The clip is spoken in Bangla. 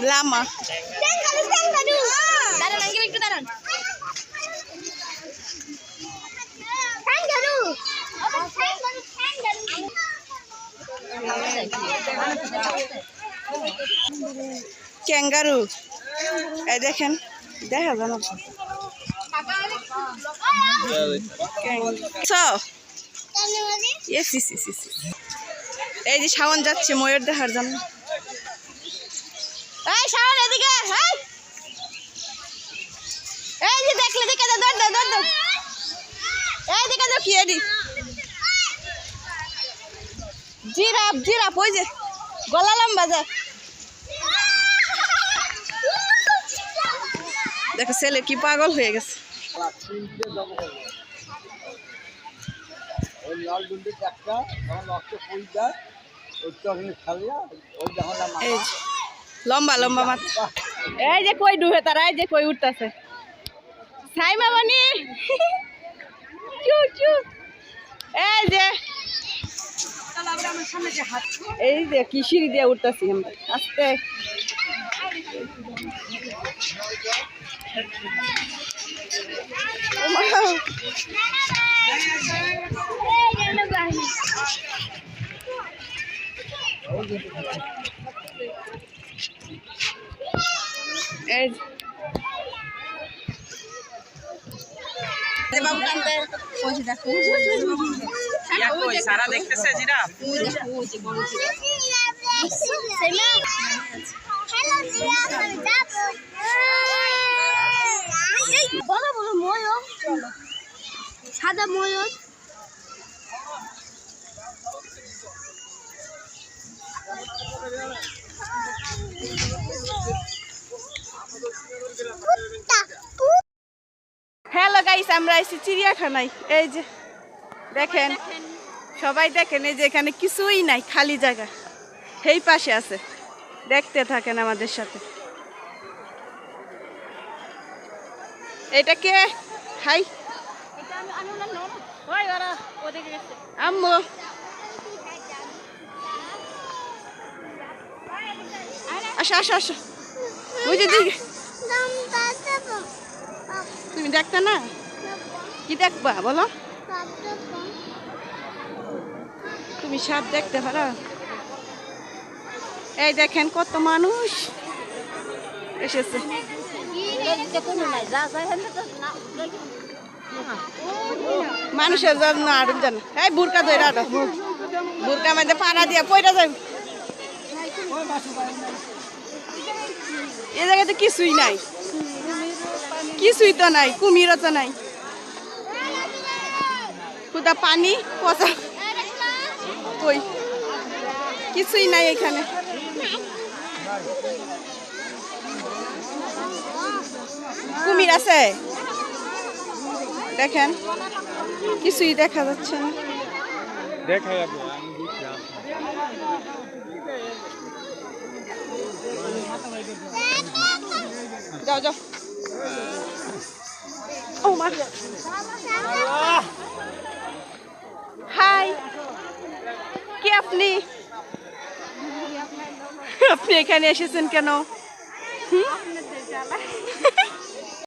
লামা ক্যাঙ্গারু এই দেখেন দেখা জানো এই যে শাওন যাচ্ছে ময়ূর দেখার জন্য এই শাওন এদিকে এই যে দেখলে দেখে দৌড় দাও দৌড় দাও এই দেখে দাও কি এডি জিরাফ জিরাফ ওই যে গলা লম্বা যা দেখো ছেলে কি পাগল হয়ে গেছে লম্বা লম্বা মাথা এই যে কই ডুবে তারা এই যে কই উঠতেছে সাইমা বানি চু চু এই যে এই যে কি সিঁড়ি দিয়ে উঠতেছি আমরা আস্তে সারা দেখতেছে জিরাফ বলো বলো ময়ূর সাদা ময়ূর হ্যালো গাইস আমরা এসেছি চিড়িয়াখানায় এই যে দেখেন সবাই দেখেন এই যে এখানে কিছুই নাই খালি জায়গা এই পাশে আছে দেখতে থাকেন আমাদের সাথে এটা কে হাই আম্মু আসো আসো আসো বুঝে দিকে তুমি দেখতে না কি দেখবা বলো তুমি সাপ দেখতে পারো এই দেখেন কত মানুষ এসেছে মানুষের জন্য আরো জান এই বুরকা ধরে আরো বুরকা মধ্যে পাড়া দিয়ে পয়টা যাবে এ জায়গাতে কিছুই নাই কিছুই তো নাই কুমিরও তো নাই কোথা পানি পচা কই কিছুই নাই এখানে কুমির আছে দেখেন কিছুই দেখা যাচ্ছে না দেখা যাবে আমি দেখলাম যাও যাও ও মা হাই কে আপনি আপনি এখানে এসেছেন কেন